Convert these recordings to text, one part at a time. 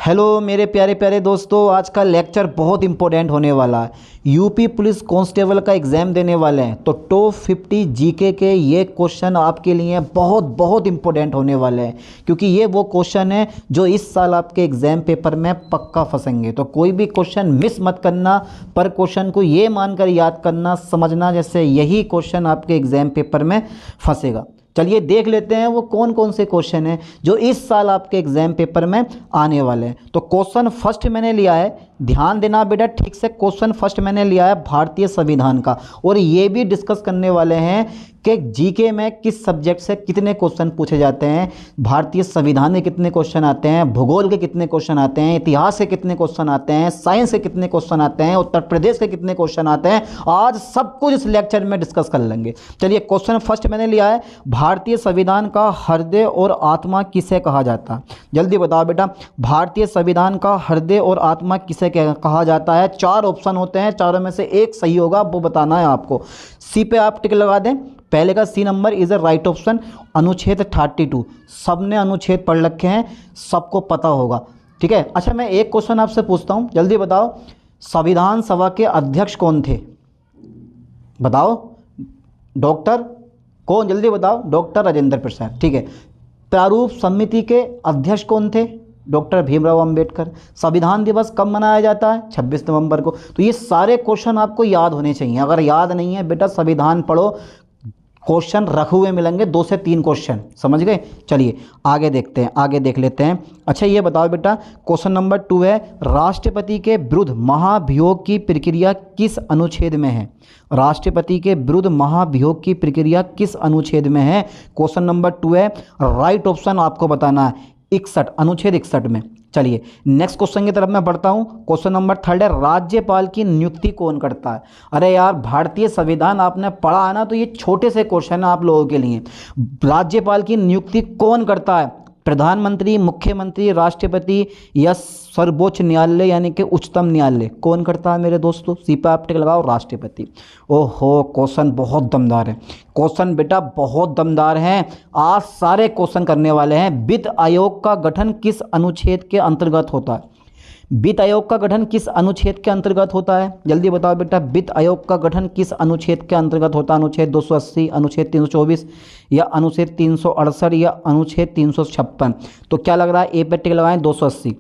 Hello मेरे प्यारे प्यारे दोस्तों, आज का लेक्चर बहुत इंपॉर्टेंट होने वाला है। यूपी पुलिस कांस्टेबल का एग्ज़ाम देने वाले हैं तो टॉप 50 जीके के ये क्वेश्चन आपके लिए बहुत बहुत इंपॉर्टेंट होने वाले हैं, क्योंकि ये वो क्वेश्चन है जो इस साल आपके एग्ज़ाम पेपर में पक्का फंसेंगे। तो कोई भी क्वेश्चन मिस मत करना, पर क्वेश्चन को ये मानकर याद करना, समझना जैसे यही क्वेश्चन आपके एग्ज़ाम पेपर में फंसेगा। चलिए देख लेते हैं वो कौन कौन से क्वेश्चन हैं जो इस साल आपके एग्जाम पेपर में आने वाले हैं। तो क्वेश्चन फर्स्ट मैंने लिया है, ध्यान देना बेटा ठीक से। क्वेश्चन फर्स्ट मैंने लिया है भारतीय संविधान का, और ये भी डिस्कस करने वाले हैं कि जीके में किस सब्जेक्ट से कितने क्वेश्चन पूछे जाते हैं, भारतीय संविधान के कितने क्वेश्चन आते हैं, भूगोल के कितने क्वेश्चन आते हैं, इतिहास के कितने क्वेश्चन आते हैं, साइंस के कितने क्वेश्चन आते हैं, उत्तर प्रदेश के कितने क्वेश्चन आते हैं। आज सब कुछ इस लेक्चर में डिस्कस कर लेंगे। चलिए क्वेश्चन फर्स्ट मैंने लिया है, भारतीय संविधान का हृदय और आत्मा किसे कहा जाता है? जल्दी बताओ बेटा, भारतीय संविधान का हृदय और आत्मा किसे कहा जाता है? चार ऑप्शन होते हैं, चारों में से एक सही होगा, वो बताना है आपको। सी पे आप टिक लगा दें। पहले का C number is a right option, अनुच्छेद 32। सबने अनुच्छेद पढ़ रखे हैं, सबको पता होगा, ठीक है। अच्छा मैं एक क्वेश्चन आपसे पूछता हूं, जल्दी बताओ, संविधान सभा के अध्यक्ष कौन थे? बताओ। डॉक्टर कौन? जल्दी बताओ। डॉक्टर राजेंद्र प्रसाद, ठीक है। प्रारूप समिति के अध्यक्ष कौन थे? डॉक्टर भीमराव अंबेडकर। संविधान दिवस कब मनाया जाता है? 26 नवंबर को। तो ये सारे क्वेश्चन आपको याद होने चाहिए। अगर याद नहीं है बेटा, संविधान पढ़ो, क्वेश्चन रखे हुए मिलेंगे, 2 से 3 क्वेश्चन, समझ गए। चलिए आगे देखते हैं, आगे देख लेते हैं। अच्छा ये बताओ बेटा, क्वेश्चन नंबर 2 है, राष्ट्रपति के विरुद्ध महाभियोग की प्रक्रिया किस अनुच्छेद में है? राष्ट्रपति के विरुद्ध महाभियोग की प्रक्रिया किस अनुच्छेद में है? क्वेश्चन नंबर 2 है, राइट ऑप्शन आपको बताना है 61, अनुच्छेद 61 में। चलिए नेक्स्ट क्वेश्चन की तरफ मैं बढ़ता हूं। क्वेश्चन नंबर 3 है, राज्यपाल की नियुक्ति कौन करता है? अरे यार, भारतीय संविधान आपने पढ़ा है ना, तो ये छोटे से क्वेश्चन है आप लोगों के लिए। राज्यपाल की नियुक्ति कौन करता है? प्रधानमंत्री, मुख्यमंत्री, राष्ट्रपति या सर्वोच्च न्यायालय यानी कि उच्चतम न्यायालय? कौन करता है मेरे दोस्तों? सी पे आप टिक लगाओ, राष्ट्रपति। ओहो, क्वेश्चन बहुत दमदार है, क्वेश्चन बेटा बहुत दमदार हैं। आज सारे क्वेश्चन करने वाले हैं। वित्त आयोग का गठन किस अनुच्छेद के अंतर्गत होता है? वित्त आयोग का गठन किस अनुच्छेद के अंतर्गत होता है? जल्दी बताओ बेटा, वित्त आयोग का गठन किस अनुच्छेद के अंतर्गत होता है? अनुच्छेद 280, अनुच्छेद 324 या अनुच्छेद 368 या अनुच्छेद 356? तो क्या लग रहा है? ए पे टिक लगाएं, 280।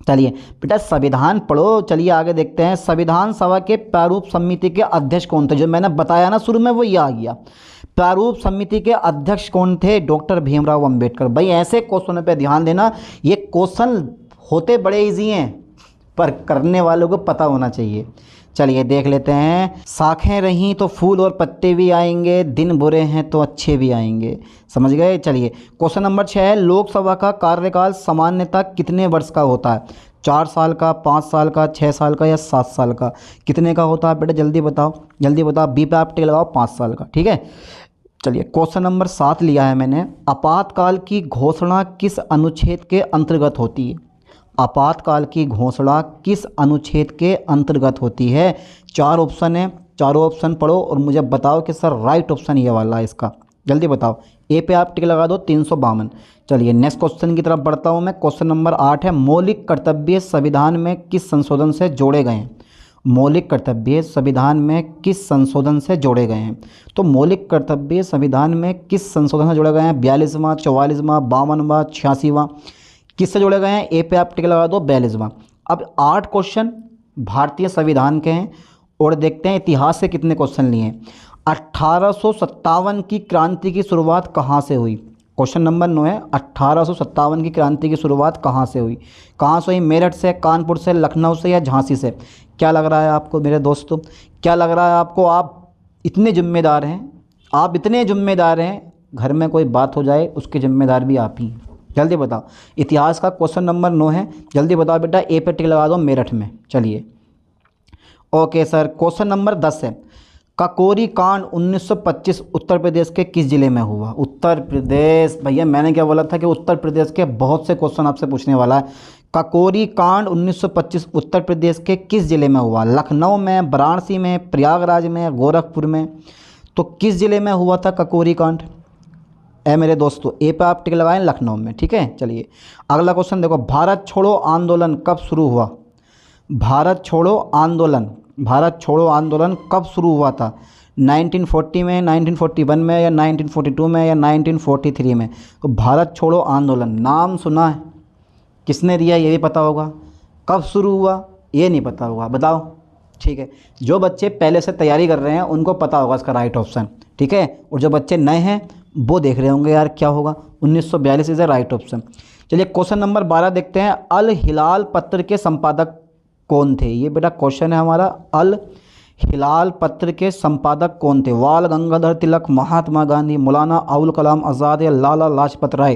चलिए बेटा संविधान पढ़ो। चलिए आगे देखते हैं, संविधान सभा के प्रारूप समिति के अध्यक्ष कौन थे? जो मैंने बताया ना शुरू में, वो ये आ गया। प्रारूप समिति के अध्यक्ष कौन थे? डॉक्टर भीमराव अंबेडकर। भाई ऐसे क्वेश्चनों पे ध्यान देना, ये क्वेश्चन होते बड़े इजी हैं, पर करने वालों को पता होना चाहिए। चलिए देख लेते हैं, शाखें रहीं तो फूल और पत्ते भी आएंगे, दिन बुरे हैं तो अच्छे भी आएंगे, समझ गए। चलिए क्वेश्चन नंबर 6 है, लोकसभा का कार्यकाल सामान्यतः कितने वर्ष का होता है? 4 साल का, 5 साल का, 6 साल का या 7 साल का? कितने का होता है बेटा? जल्दी बताओ, जल्दी बताओ। बी पे आप टिक लगाओ, 5 साल का, ठीक है। चलिए क्वेश्चन नंबर 7 लिया है मैंने, आपातकाल की घोषणा किस अनुच्छेद के अंतर्गत होती है? आपातकाल की घोषणा किस अनुच्छेद के अंतर्गत होती है? 4 ऑप्शन है, चारों ऑप्शन पढ़ो और मुझे बताओ कि सर राइट ऑप्शन ये वाला है इसका। जल्दी बताओ। ए पे आप टिक लगा दो, 352। चलिए नेक्स्ट क्वेश्चन की तरफ बढ़ता हूँ मैं। क्वेश्चन नंबर 8 है, मौलिक कर्तव्य संविधान में किस संशोधन से जोड़े गए हैं? मौलिक कर्तव्य संविधान में किस संशोधन से जोड़े गए हैं? तो मौलिक कर्तव्य संविधान में किस संशोधन से जोड़े गए हैं? 42वां, 44वां, 52वां, 86वां? किससे जोड़े गए हैं? ए पे आप टिक लगा दो, 42वां। अब 8 क्वेश्चन भारतीय संविधान के हैं, और देखते हैं इतिहास से कितने क्वेश्चन लिए हैं। 1857 की क्रांति की शुरुआत कहाँ से हुई? क्वेश्चन नंबर 9 है, 1857 की क्रांति की शुरुआत कहाँ से हुई? कहाँ से हुई? मेरठ से, कानपुर से, लखनऊ से या झांसी से? क्या लग रहा है आपको मेरे दोस्तों? क्या लग रहा है आपको? आप इतने जिम्मेदार हैं, आप इतने जिम्मेदार हैं, घर में कोई बात हो जाए उसके जिम्मेदार भी आप ही हैं। जल्दी बताओ। इतिहास का क्वेश्चन नंबर 9 है, जल्दी बताओ बेटा। ए पे टिक लगा दो, मेरठ में। चलिए ओके सर। क्वेश्चन नंबर 10 है, काकोरी कांड 1925 उत्तर प्रदेश के किस जिले में हुआ? उत्तर प्रदेश, भैया मैंने क्या बोला था कि उत्तर प्रदेश के बहुत से क्वेश्चन आपसे पूछने वाला है। काकोरी कांड 1925 उत्तर प्रदेश के किस जिले में हुआ? लखनऊ में, वाराणसी में, प्रयागराज में, गोरखपुर में? तो किस जिले में हुआ था काकोरी कांड? ए मेरे दोस्तों, ए पे आप टिक लगाएं, लखनऊ में। ठीक है, चलिए अगला क्वेश्चन देखो, भारत छोड़ो आंदोलन कब शुरू हुआ? भारत छोड़ो आंदोलन, भारत छोड़ो आंदोलन कब शुरू हुआ था? 1940 में, 1941 में, या 1942 में, या 1943 में? तो भारत छोड़ो आंदोलन नाम सुना है, किसने दिया ये भी पता होगा, कब शुरू हुआ ये नहीं पता होगा, बताओ। ठीक है, जो बच्चे पहले से तैयारी कर रहे हैं उनको पता होगा इसका राइट ऑप्शन। ठीक है, और जो बच्चे नए हैं वो देख रहे होंगे यार क्या होगा, 1942 इज़ द राइट ऑप्शन। चलिए क्वेश्चन नंबर 12 देखते हैं, अल हिलाल पत्र के संपादक कौन थे? ये बेटा क्वेश्चन है हमारा, अल हिलाल पत्र के संपादक कौन थे? बाल गंगाधर तिलक, महात्मा गांधी, मौलाना अबुल कलाम आज़ाद, या लाला लाजपत राय?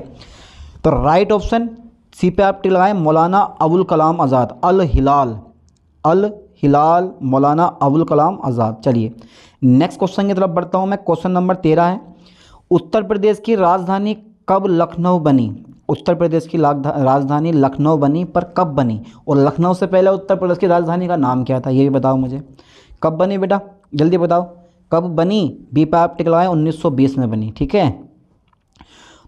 तो राइट ऑप्शन सी पे आप टिक लगाएं, मौलाना अबुल कलाम आज़ाद। अल हिलाल, अल हिलाल मौलाना अबुल कलाम आज़ाद। चलिए नेक्स्ट क्वेश्चन की तरफ बढ़ता हूँ मैं। क्वेश्चन नंबर 13 है, उत्तर प्रदेश की राजधानी कब लखनऊ बनी? उत्तर प्रदेश की राजधानी लखनऊ बनी, पर कब बनी? और लखनऊ से पहले उत्तर प्रदेश की राजधानी का नाम क्या था ये भी बताओ मुझे। कब बनी बेटा, जल्दी बताओ कब बनी? बी पे आप टिक लगाएं, 1920 में बनी। ठीक है,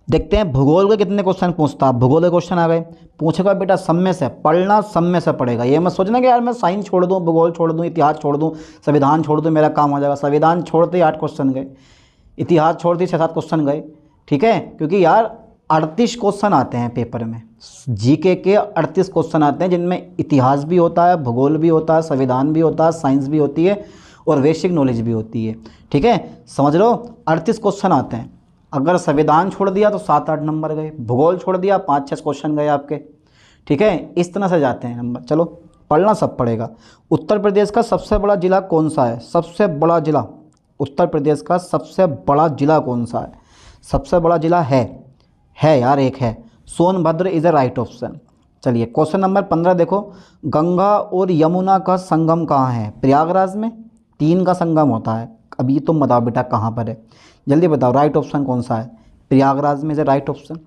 देखते हैं भूगोल के कितने क्वेश्चन पूछता है। भूगोल के क्वेश्चन आ गए, पूछेगा बेटा सब में से, पढ़ना सब में से पड़ेगा। ये मत सोचना कि यार मैं साइंस छोड़ दूँ, भूगोल छोड़ दूँ, इतिहास छोड़ दूँ, संविधान छोड़ दूँ, मेरा काम हो जाएगा। संविधान छोड़ते ही 8 क्वेश्चन गए, इतिहास छोड़ते ही 6-7 क्वेश्चन गए। ठीक है, क्योंकि यार 38 क्वेश्चन आते हैं पेपर में, जीके के 38 क्वेश्चन आते हैं, जिनमें इतिहास भी होता है, भूगोल भी होता है, संविधान भी होता है, साइंस भी होती है, और बेसिक नॉलेज भी होती है। ठीक है, समझ लो 38 क्वेश्चन आते हैं। अगर संविधान छोड़ दिया तो 7-8 नंबर गए, भूगोल छोड़ दिया 5-6 क्वेश्चन गए आपके। ठीक है, इस तरह से जाते हैं नंबर। चलो पढ़ना सब पड़ेगा। उत्तर प्रदेश का सबसे बड़ा ज़िला कौन सा है? सबसे बड़ा ज़िला, उत्तर प्रदेश का सबसे बड़ा ज़िला कौन सा है? सबसे बड़ा ज़िला है यार, एक है, Sonbhadra is a right option. चलिए क्वेश्चन नंबर 15 देखो, गंगा और यमुना का संगम कहाँ है? प्रयागराज में 3 का संगम होता है। अभी तुम बताओ बेटा कहाँ पर है, जल्दी बताओ राइट ऑप्शन कौन सा है? प्रयागराज में इज़ अ राइट ऑप्शन।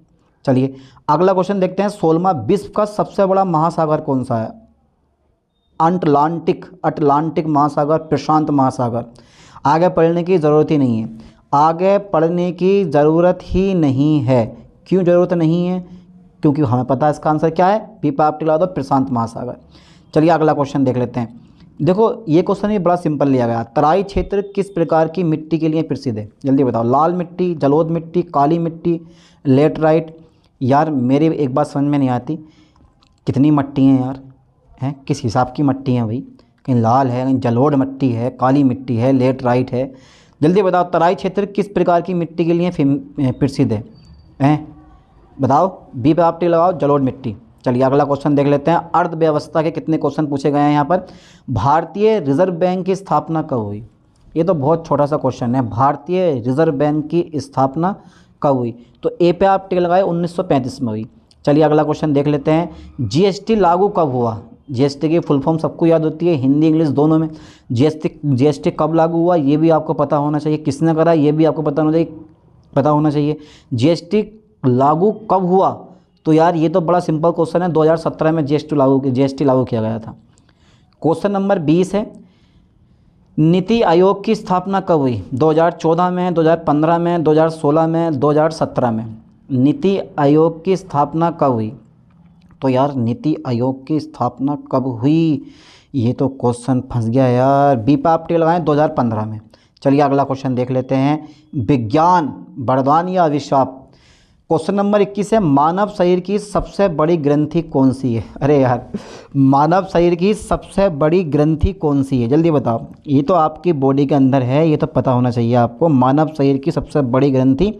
चलिए अगला क्वेश्चन देखते हैं, 16वां विश्व का सबसे बड़ा महासागर कौन सा है? अटलांटिक महासागर, प्रशांत महासागर। आगे पढ़ने की ज़रूरत ही नहीं है, आगे पढ़ने की ज़रूरत ही नहीं है। क्यों ज़रूरत नहीं है? क्योंकि हमें पता है इसका आंसर क्या है, पी पे आप टिक लगा दो, प्रशांत महासागर। चलिए अगला क्वेश्चन देख लेते हैं। देखो ये क्वेश्चन भी बड़ा सिंपल लिया गया, तराई क्षेत्र किस प्रकार की मिट्टी के लिए प्रसिद्ध है? जल्दी बताओ, लाल मिट्टी, जलोढ़ मिट्टी, काली मिट्टी, लेटराइट। यार मेरी एक बात समझ में नहीं आती, कितनी मिट्टी हैं यार, हैं किस हिसाब की मिट्टी हैं भाई? कहीं लाल है, कहीं जलोढ़ मिट्टी है, काली मिट्टी है, लेटराइट है। जल्दी बताओ तराई क्षेत्र किस प्रकार की मिट्टी के लिए प्रसिद्ध है? हैं बताओ, बी पे आप टिक लगाओ, जलोढ़ मिट्टी। चलिए अगला क्वेश्चन देख लेते हैं, अर्थव्यवस्था के कितने क्वेश्चन पूछे गए हैं यहाँ पर। भारतीय रिजर्व बैंक की स्थापना कब हुई? ये तो बहुत छोटा सा क्वेश्चन है, भारतीय रिजर्व बैंक की स्थापना कब हुई? तो ए पे आप टिक लगाए, 1935 में हुई। चलिए अगला क्वेश्चन देख लेते हैं, जीएसटी लागू कब हुआ? जीएसटी की फुल फॉर्म सबको याद होती है, हिंदी इंग्लिश दोनों में। जीएसटी कब लागू हुआ ये भी आपको पता होना चाहिए, किसने करा ये भी आपको पता होना चाहिए। जीएसटी लागू कब हुआ? तो यार ये तो बड़ा सिंपल क्वेश्चन है, 2017 में जीएसटी लागू किया गया था। क्वेश्चन नंबर 20 है, नीति आयोग की स्थापना कब हुई? 2014 में, 2015 में, 2016 में, 2017 में? नीति आयोग की स्थापना कब हुई? तो यार नीति आयोग की स्थापना कब हुई, ये तो क्वेश्चन फंस गया यार। बी पे आप टिक लगाएं, 2015 में। चलिए अगला क्वेश्चन देख लेते हैं, विज्ञान वरदान या अभिशाप। क्वेश्चन नंबर 21 है, मानव शरीर की सबसे बड़ी ग्रंथि कौन सी है? अरे यार, मानव शरीर की सबसे बड़ी ग्रंथि कौन सी है? जल्दी बताओ, ये तो आपकी बॉडी के अंदर है, ये तो पता होना चाहिए आपको। मानव शरीर की सबसे बड़ी ग्रंथि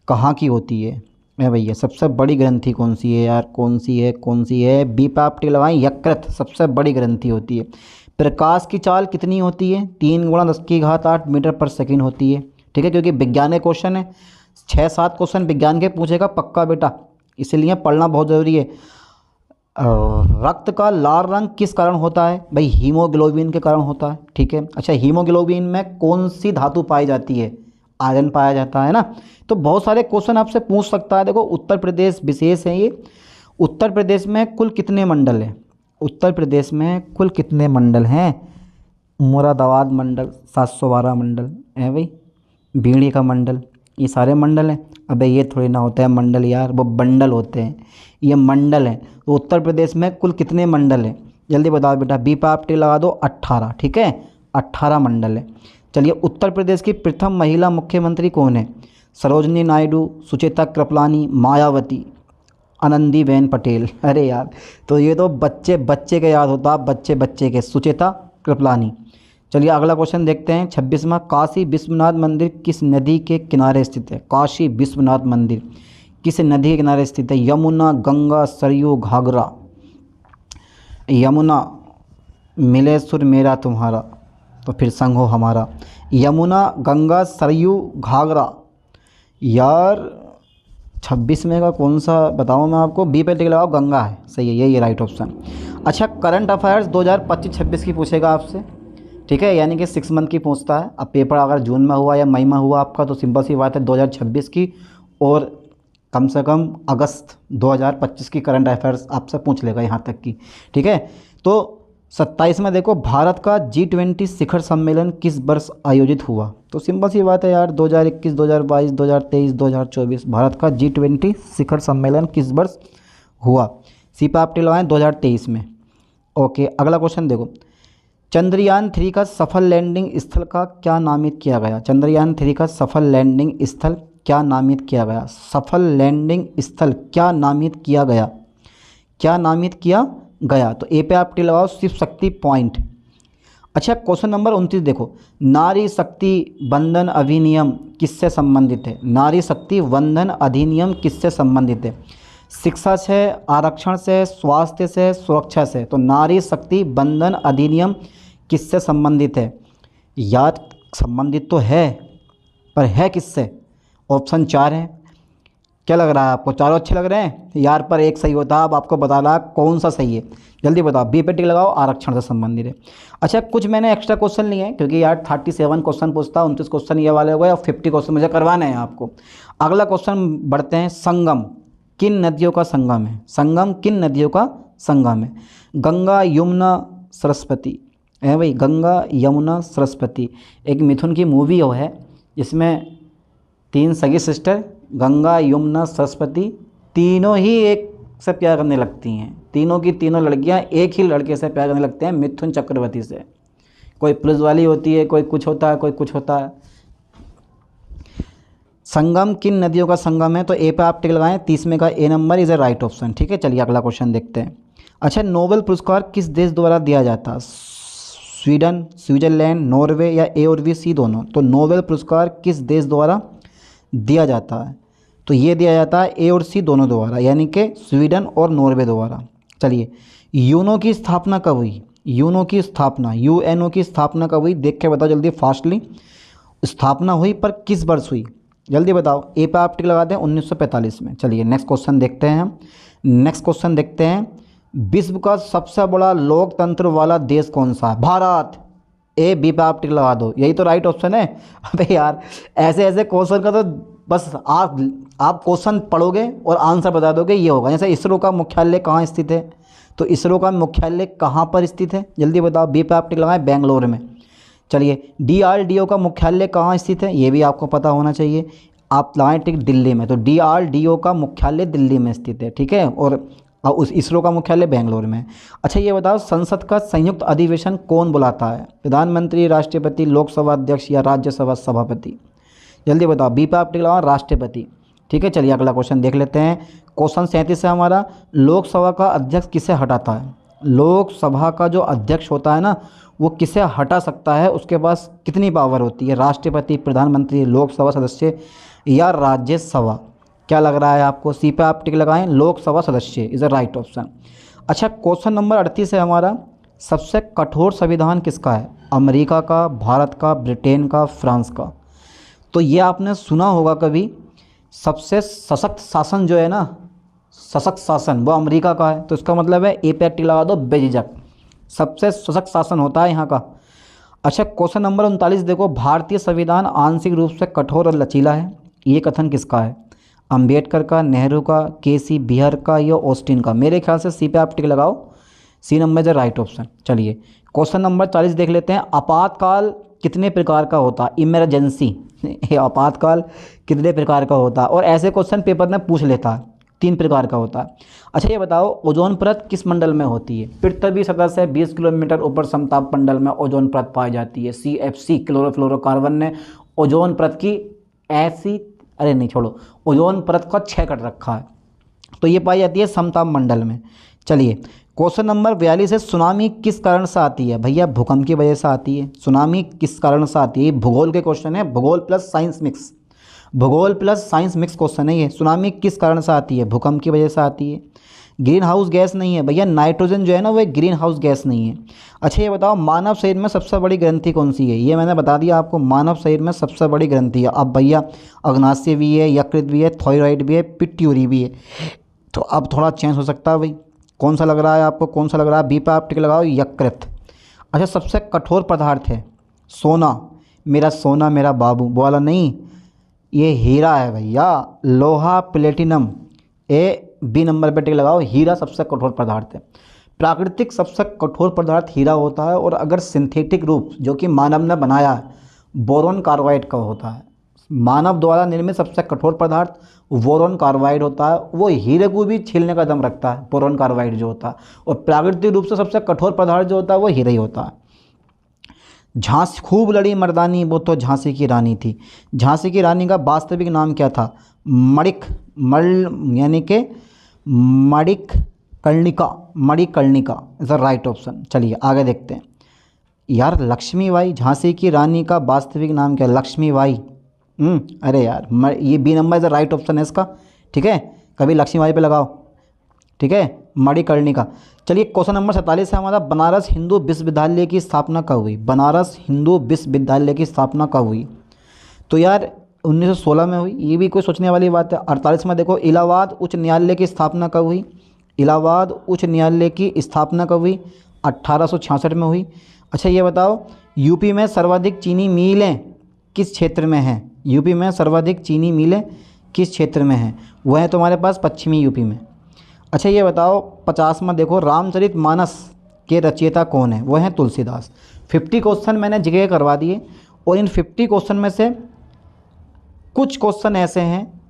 कहाँ की होती है? भैया सबसे बड़ी ग्रंथि कौन सी है यार, कौन सी है? बी पे आप टिक लगाएं, यकृत सबसे बड़ी ग्रंथि होती है। प्रकाश की चाल कितनी होती है? 3 × 10⁸ मीटर पर सेकेंड होती है। ठीक है, क्योंकि विज्ञान के क्वेश्चन है, 6-7 क्वेश्चन विज्ञान के पूछेगा पक्का बेटा, इसलिए पढ़ना बहुत ज़रूरी है। रक्त का लाल रंग किस कारण होता है? भाई हीमोग्लोबिन के कारण होता है। ठीक है, अच्छा हीमोग्लोबिन में कौन सी धातु पाई जाती है? आयरन पाया जाता है ना। तो बहुत सारे क्वेश्चन आपसे पूछ सकता है। देखो उत्तर प्रदेश विशेष है ये। उत्तर प्रदेश में कुल कितने मंडल हैं? उत्तर प्रदेश में कुल कितने मंडल हैं? मुरादाबाद मंडल 712 मंडल है भाई, बीड़ी का मंडल, ये सारे मंडल हैं। अबे ये थोड़ी ना होता है मंडल यार, वो बंडल होते हैं, ये मंडल है। तो उत्तर प्रदेश में कुल कितने मंडल हैं? जल्दी बताओ बेटा, बी पे आप टिक लगा दो, 18, ठीक है, 18 मंडल है। चलिए, उत्तर प्रदेश की प्रथम महिला मुख्यमंत्री कौन है? सरोजनी नायडू, सुचेता कृपलानी, मायावती, आनंदीबेन पटेल। अरे यार, तो ये तो बच्चे बच्चे के याद होता, बच्चे बच्चे के, सुचेता कृपलानी। चलिए अगला क्वेश्चन देखते हैं, 26वां। काशी विश्वनाथ मंदिर किस नदी के किनारे स्थित है? काशी विश्वनाथ मंदिर किस नदी के किनारे स्थित है? यमुना, गंगा, सरयू, घाघरा। यमुना, मिले सुर मेरा तुम्हारा, तो फिर संग हो हमारा। यमुना, गंगा, सरयू, घाघरा। यार 26 में का कौन सा बताऊँ मैं आपको? बी पे टिक लगाओ, गंगा है, सही है, यही राइट ऑप्शन। अच्छा, करंट अफेयर्स 2025-26 की पूछेगा आपसे, ठीक है, यानी कि 6 मंथ की पूछता है। अब पेपर अगर जून में हुआ या मई में हुआ आपका, तो सिंपल सी बात है 2026 की, और कम से कम अगस्त 2025 की करंट अफेयर्स आपसे पूछ लेगा यहाँ तक की, ठीक है। तो 27 में देखो, भारत का G20 शिखर सम्मेलन किस वर्ष आयोजित हुआ? तो सिंपल सी बात है यार, 2021, 2022, 2023, 2024, भारत का G20 शिखर सम्मेलन किस वर्ष हुआ? सी पे आप टिक लगाएं, 2023 में। ओके, अगला क्वेश्चन देखो, चंद्रयान 3 का सफल लैंडिंग स्थल का क्या नामित किया गया? चंद्रयान 3 का सफल लैंडिंग स्थल क्या नामित किया गया? सफल लैंडिंग स्थल क्या नामित किया गया? क्या नामित किया गया? तो ए पे आप टिक लगाओ, शिव शक्ति पॉइंट। अच्छा, क्वेश्चन नंबर 29 देखो, नारी शक्ति वंदन अधिनियम किससे संबंधित है? नारी शक्ति वंदन अधिनियम किससे संबंधित है? शिक्षा से, आरक्षण से, स्वास्थ्य से, सुरक्षा से। तो नारी शक्ति वंदन अधिनियम किससे संबंधित है? यार संबंधित तो है, पर है किससे? ऑप्शन 4 है। क्या लग रहा है आपको? चारों अच्छे लग रहे हैं यार, पर एक सही होता है। अब आपको बताना कौन सा सही है, जल्दी बताओ। बी पे टिक लगाओ, आरक्षण से संबंधित है। अच्छा, कुछ मैंने एक्स्ट्रा क्वेश्चन लिए हैं, क्योंकि यार 37 क्वेश्चन पूछता, 29 क्वेश्चन ये वाले हो गए, और 50 क्वेश्चन मुझे करवाने हैं आपको। अगला क्वेश्चन बढ़ते हैं, संगम किन नदियों का संगम है? संगम किन नदियों का संगम है? गंगा, यमुना, सरस्वती है भाई, गंगा, यमुना, सरस्वती। एक मिथुन की मूवी हो है, जिसमें 3 सगी सिस्टर, गंगा, यमुना, सरस्वती, तीनों ही एक से प्यार करने लगती हैं। तीनों की तीनों लड़कियां एक ही लड़के से प्यार करने लगते हैं, मिथुन चक्रवर्ती से। कोई पुलिस वाली होती है, कोई कुछ होता है, कोई कुछ होता है। संगम किन नदियों का संगम है? तो ए पे आप टिक लगाएं, 30 में का a number is a right option, ठीक है। चलिए अगला क्वेश्चन देखते हैं। अच्छा, नोबेल पुरस्कार किस देश द्वारा दिया जाता है? स्वीडन, स्विट्जरलैंड, नॉर्वे, या ए और बी, सी दोनों? तो नोबेल पुरस्कार किस देश द्वारा दिया जाता है? तो ये दिया जाता है ए और सी दोनों द्वारा, यानी कि स्वीडन और नॉर्वे द्वारा। चलिए, यूनो की स्थापना कब हुई? यूनो की स्थापना, यूएनओ की स्थापना कब हुई? देख के बताओ जल्दी, फास्टली। स्थापना हुई पर किस वर्ष हुई? जल्दी बताओ। ए पे आप टिक लगा दें, 1945 में। चलिए नेक्स्ट क्वेश्चन देखते हैं हम। नेक्स्ट क्वेश्चन देखते हैं, विश्व का सबसे बड़ा लोकतंत्र वाला देश कौन सा है? भारत। ए, बी पे आप टिक लगा दो, यही तो राइट ऑप्शन है। अबे यार, ऐसे ऐसे क्वेश्चन का तो बस आप क्वेश्चन पढ़ोगे और आंसर बता दोगे, ये होगा। जैसे इसरो का मुख्यालय कहाँ स्थित है? तो इसरो का मुख्यालय कहाँ पर स्थित है? जल्दी बताओ। बी पे आप टिक लगाएं, बेंगलोर में। चलिए, DRDO का मुख्यालय कहाँ स्थित है? ये भी आपको पता होना चाहिए। आप लगाएं टिक, दिल्ली में। तो DRDO का मुख्यालय दिल्ली में स्थित है, ठीक है, और उस इसरो का मुख्यालय बेंगलोर में। अच्छा, ये बताओ, संसद का संयुक्त अधिवेशन कौन बुलाता है? प्रधानमंत्री, राष्ट्रपति, लोकसभा अध्यक्ष, या राज्यसभा सभापति? जल्दी बताओ। बी पे आप टिक लगाओ, राष्ट्रपति, ठीक है। चलिए अगला क्वेश्चन देख लेते हैं। क्वेश्चन 37 है हमारा, लोकसभा का अध्यक्ष किसे हटाता है? लोकसभा का जो अध्यक्ष होता है ना, वो किसे हटा सकता है? उसके पास कितनी पावर होती है? राष्ट्रपति, प्रधानमंत्री, लोकसभा सदस्य, या राज्यसभा? क्या लग रहा है आपको? सी पे आप टिक लगाएं, लोकसभा सदस्य इज़ अ राइट ऑप्शन। अच्छा, क्वेश्चन नंबर 38 है हमारा, सबसे कठोर संविधान किसका है? अमेरिका का, भारत का, ब्रिटेन का, फ्रांस का? तो ये आपने सुना होगा कभी, सबसे सशक्त शासन जो है ना, सशक्त शासन, वो अमेरिका का है। तो इसका मतलब है ए पे टिक लगा दो, बेझिझक, सबसे सशक्त शासन होता है यहाँ का। अच्छा, क्वेश्चन नंबर 39 देखो, भारतीय संविधान आंशिक रूप से कठोर और लचीला है, ये कथन किसका है? अंबेडकर का, नेहरू का, केसी बिहार का, या ऑस्टिन का? मेरे ख्याल से सी पे आप टिक लगाओ, C number is right option. चलिए क्वेश्चन नंबर 40 देख लेते हैं, आपातकाल कितने प्रकार का होता है? इमरजेंसी, आपातकाल कितने प्रकार का होता है, और ऐसे क्वेश्चन पेपर में पूछ लेता है, 3 प्रकार का होता है। अच्छा ये बताओ, ओजोन परत किस मंडल में होती है? पृथ्वी सतह से 20 किलोमीटर ऊपर समताप मंडल में ओजोन परत पाई जाती है। CFC क्लोरोफ्लोरोकार्बन ने ओजोन परत की ऐसी, अरे नहीं छोड़ो, ओजोन परत का क्षय कर रखा है, तो ये पाई जाती है समताप मंडल में। चलिए क्वेश्चन नंबर 42 है, सुनामी किस कारण से आती है? भैया भूकंप की वजह से आती है। सुनामी किस कारण से आती है? भूगोल के क्वेश्चन है, भूगोल प्लस साइंस मिक्स, भूगोल प्लस साइंस मिक्स क्वेश्चन है ये। सुनामी किस कारण से आती है? भूकंप की वजह से आती है। ग्रीन हाउस गैस नहीं है भैया, नाइट्रोजन जो है ना वो एक ग्रीन हाउस गैस नहीं है। अच्छा ये बताओ, मानव शरीर में सबसे बड़ी ग्रंथि कौन सी है? ये मैंने बता दिया आपको, मानव शरीर में सबसे बड़ी ग्रंथि है। अब भैया अग्नाशय भी है, यकृत भी है, थायराइड भी है, पिट्यूरी भी है, तो अब थोड़ा चेंज हो सकता है भाई। कौन सा लग रहा है आपको, कौन सा लग रहा है? बी पे आप टिक लगाओ, यकृत। अच्छा सबसे कठोर पदार्थ है सोना, मेरा सोना मेरा बाबू, बोला नहीं, ये हीरा है भैया, लोहा प्लेटिनम। बी नंबर पे टिक लगाओ, हीरा सबसे कठोर पदार्थ है। प्राकृतिक सबसे कठोर पदार्थ हीरा होता है, और अगर सिंथेटिक रूप जो कि मानव ने बनाया है, बोरोन कार्बाइड का होता है। मानव द्वारा निर्मित सबसे कठोर पदार्थ बोरोन कार्बाइड होता है, वो हीरे को भी छीलने का दम रखता है, बोरोन कार्बाइड जो होता है। और प्राकृतिक रूप से सबसे कठोर पदार्थ जो होता है वो हीरा ही होता है। झांसी खूब लड़ी मर्दानी, वो तो झांसी की रानी थी। झांसी की रानी का वास्तविक नाम क्या था? मणिक मल यानी कि Manikarnika, Manikarnika is the right option. चलिए आगे देखते हैं। यार लक्ष्मीबाई, झांसी की रानी का वास्तविक नाम क्या है? लक्ष्मीबाई। अरे यार ये B number is the right option है इसका, ठीक है, कभी लक्ष्मीबाई पे लगाओ, ठीक है, मणिकर्णिका। चलिए क्वेश्चन नंबर 47 है हमारा, बनारस हिंदू विश्वविद्यालय की स्थापना कब हुई? बनारस हिंदू विश्वविद्यालय की स्थापना कब हुई? तो यार 1916 में हुई, ये भी कोई सोचने वाली बात है। 48 में देखो, इलाहाबाद उच्च न्यायालय की स्थापना कब हुई? इलाहाबाद उच्च न्यायालय की स्थापना कब हुई? 1866 में हुई। अच्छा ये बताओ, यूपी में सर्वाधिक चीनी मिलें किस क्षेत्र में हैं? यूपी में सर्वाधिक चीनी मिलें किस क्षेत्र में हैं? वो है तुम्हारे पास पश्चिमी यूपी में। अच्छा ये बताओ 50 में देखो, रामचरितमानस के रचयिता कौन है? वो हैं तुलसीदास। 50 क्वेश्चन मैंने जगह करवा दिए, और इन 50 क्वेश्चन में से कुछ क्वेश्चन ऐसे हैं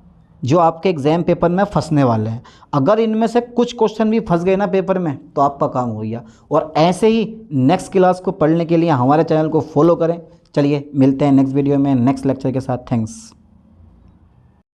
जो आपके एग्ज़ाम पेपर में फंसने वाले हैं। अगर इनमें से कुछ क्वेश्चन भी फंस गए ना पेपर में, तो आपका काम हो गया। और ऐसे ही नेक्स्ट क्लास को पढ़ने के लिए हमारे चैनल को फॉलो करें। चलिए मिलते हैं नेक्स्ट वीडियो में नेक्स्ट लेक्चर के साथ। थैंक्स।